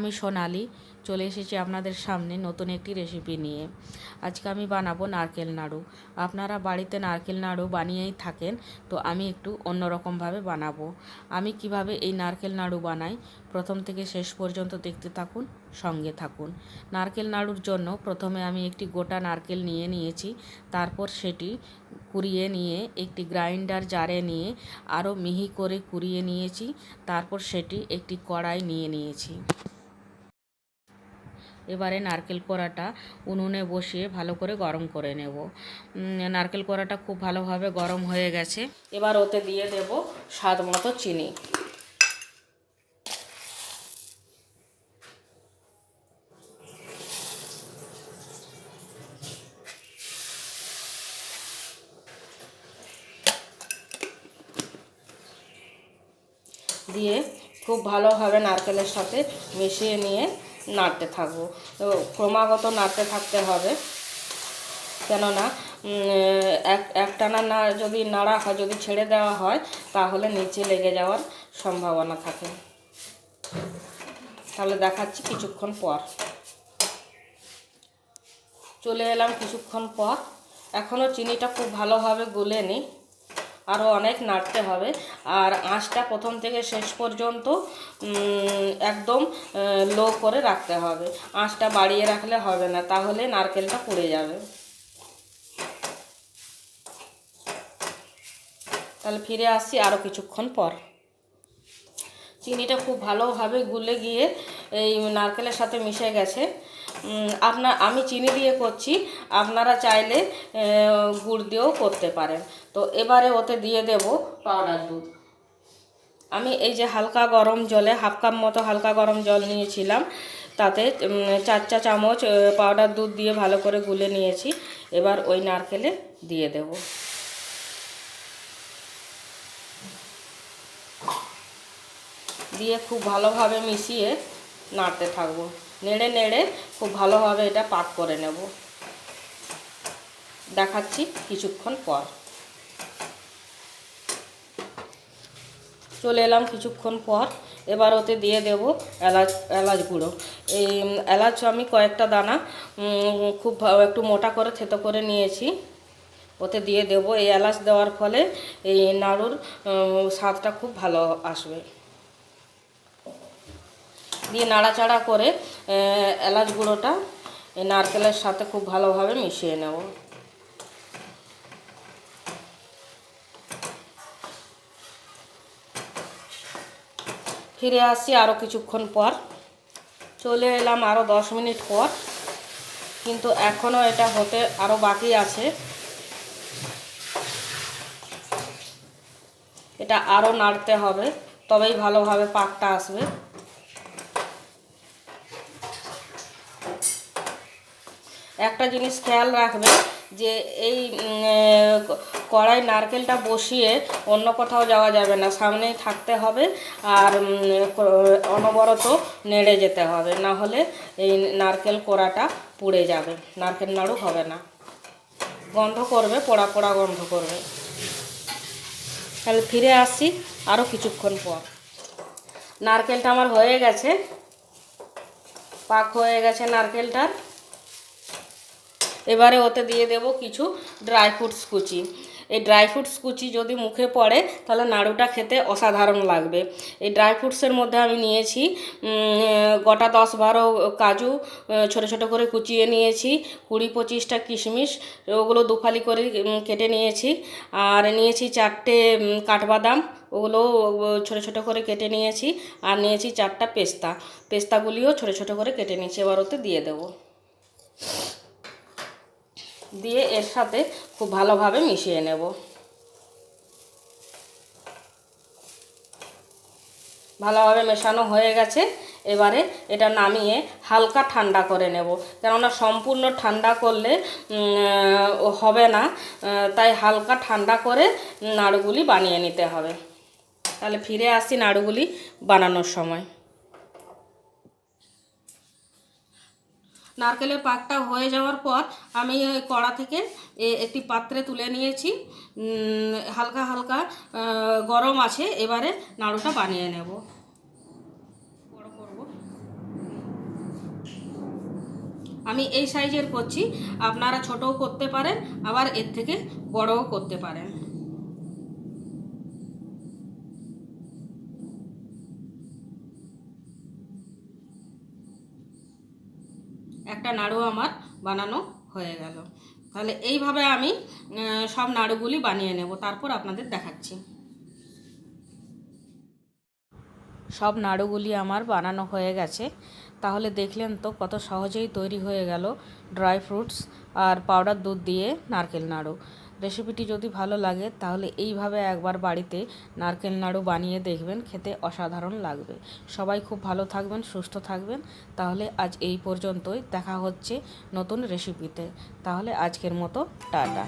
আমি সোনালি চলে এসেছি আপনাদের সামনে নতুন একটি রেসিপি নিয়ে। আজকে আমি বানাবো নারকেল নাড়ু। আপনারা বাড়িতে নারকেল নাড়ু বানিয়েই থাকেন, তো আমি একটু অন্যরকমভাবে বানাবো। আমি কিভাবে এই নারকেল নাড়ু বানাই প্রথম থেকে শেষ পর্যন্ত দেখতে থাকুন, সঙ্গে থাকুন। নারকেল নাড়ুর জন্য প্রথমে আমি একটি গোটা নারকেল নিয়েছি, তারপর সেটি কুড়িয়ে নিয়ে একটি গ্রাইন্ডার জারে নিয়ে আরও মিহি করে কুড়িয়ে নিয়েছি। তারপর সেটি একটি কড়াই নিয়েছি। এবারে নারকেল কোড়াটা উনুনে বসিয়ে ভালো করে গরম করে নেব। নারকেল কোড়াটা খুব ভালোভাবে গরম হয়ে গেছে। এবার ওতে দিয়ে দেব স্বাদ মতো চিনি। দিয়ে খুব ভালোভাবে নারকেলের সাথে মিশিয়ে নিয়ে নাড়তে থাকবো। ক্রমাগত নাড়তে থাকতে হবে, কেননা একটানা না যদি নাড়া হয়, যদি ছেড়ে দেওয়া হয় তাহলে নিচে লেগে যাওয়ার সম্ভাবনা থাকে। তাহলে দেখাচ্ছি কিছুক্ষণ পর। চলে এলাম কিছুক্ষণ পর। এখনও চিনিটা খুব ভালোভাবে গলেনি, আরও অনেক নাড়তে হবে। আর আঁচটা প্রথম থেকে শেষ পর্যন্ত একদম লো করে রাখতে হবে। আঁচটা বাড়িয়ে রাখলে হবে না, তাহলে নারকেলটা পুড়ে যাবে। তাহলে ফিরে আসছি আরও কিছুক্ষণ পর। চিনিটা খুব ভালোভাবে গুলে গিয়ে এই নারকেলের সাথে মিশে গেছে। আমি চিনি দিয়ে করছি, আপনারা চাইলে গুড় দিয়েও করতে পারেন। তো এবারে ওতে দিয়ে দেব পাউডার দুধ। আমি এই যে হালকা গরম জলে হাফ কাপ মতো হালকা গরম জল নিয়েছিলাম, তাতে 4 চা চামচ পাউডার দুধ দিয়ে ভালো করে গুলে নিয়েছি। এবার ওই নারকেলে দিয়ে দেব। দিয়ে খুব ভালোভাবে মিশিয়ে নাড়তে থাকবো। নেড়ে নেড়ে খুব ভালোভাবে এটা পাক করে নেব। দেখাচ্ছি কিছুক্ষণ পর। চলে এলাম কিছুক্ষণ পর। এবার ওতে দিয়ে দেব এলাচ গুঁড়ো। এই এলাচ আমি কয়েকটা দানা খুব একটু মোটা করে থেতো করে নিয়েছি, ওতে দিয়ে দেব। এই এলাচ দেওয়ার ফলে এই নাড়ুর স্বাদটা খুব ভালো আসবে। দিয়ে নাড়াচাড়া করে এলাচ গুঁড়োটা এই নারকেলের সাথে খুব ভালোভাবে মিশিয়ে নেব। ফিরে আসছি আরও কিছুক্ষণ পর। চলে এলাম আরও 10 মিনিট পর, কিন্তু এখনও এটা হতে আরও বাকি আছে। এটা আরও নাড়তে হবে, তবেই ভালোভাবে পাকটা আসবে। একটা জিনিস খেয়াল রাখবে যে এই কড়াই নারকেলটা বসিয়ে অন্য কোথাও যাওয়া যাবে না, সামনেই থাকতে হবে। আর অনবরত নেড়ে যেতে হবে, না হলে এই নারকেল কোড়াটা পুড়ে যাবে, নারকেল নাড়ু হবে না, গন্ধ করবে, পোড়া পোড়া গন্ধ করবে। তাহলে ফিরে আসছি আরও কিছুক্ষণ পর। নারকেলটা আমার হয়ে গেছে, পাক হয়ে গেছে নারকেলটার। এবারে ওতে দিয়ে দেব কিছু ড্রাই ফ্রুটস কুচি। এই ড্রাই ফ্রুটস কুচি যদি মুখে পড়ে তাহলে নাড়ুটা খেতে অসাধারণ লাগবে। এই ড্রাই ফ্রুটসের মধ্যে আমি নিয়েছি গোটা 10-12 কাজু ছোটো ছোটো করে কুচিয়ে নিয়েছি, 20-25টা কিশমিশ, ওগুলো দুফালি করে কেটে নিয়েছি। আর নিয়েছি 4টে কাঠবাদাম, ওগুলো ছোটো ছোটো করে কেটে নিয়েছি। আর নিয়েছি 4টা পেস্তাগুলিও ছোটো ছোটো করে কেটে নিয়েছি। এবার ওতে দিয়ে দেবো। দিয়ে এর সাথে খুব ভালোভাবে মিশিয়ে নেব। ভালোভাবে মেশানো হয়ে গেছে। এবারে এটা নামিয়ে হালকা ঠান্ডা করে নেব, কেননা সম্পূর্ণ ঠান্ডা করলে হবে না, তাই হালকা ঠান্ডা করে নাড়ুগুলি বানিয়ে নিতে হবে। তাহলে ফিরে আসছি নাড়ুগুলি বানানোর সময়। নারকেলের পাকটা হয়ে যাওয়ার পর আমি কড়া থেকে একটি পাত্রে তুলে নিয়েছি। হালকা হালকা গরম আছে। এবারে নাড়ুটা বানিয়ে নেব। বড় করব। আমি এই সাইজের করছি, আপনারা ছোটও করতে পারেন, আবার এর থেকে বড়ও করতে পারেন। একটা নাড়ু আমার বানানো হয়ে গেল। তাহলে এইভাবে আমি সব নাড়ুগুলি বানিয়ে নেব, তারপর আপনাদের দেখাচ্ছি। সব নাড়ুগুলি আমার বানানো হয়ে গেছে। তাহলে দেখলেন তো কত সহজেই তৈরি হয়ে গেল ড্রাই ফ্রুটস আর পাউডার দুধ দিয়ে নারকেল নাড়ু। রেসিপিটি যদি ভালো লাগে তাহলে এইভাবে একবার বাড়িতে নারকেল নাড়ু বানিয়ে দেখবেন, খেতে অসাধারণ লাগবে। সবাই খুব ভালো থাকবেন, সুস্থ থাকবেন। তাহলে আজ এই পর্যন্তই, দেখা হচ্ছে নতুন রেসিপিতে। তাহলে আজকের মতো টাটা।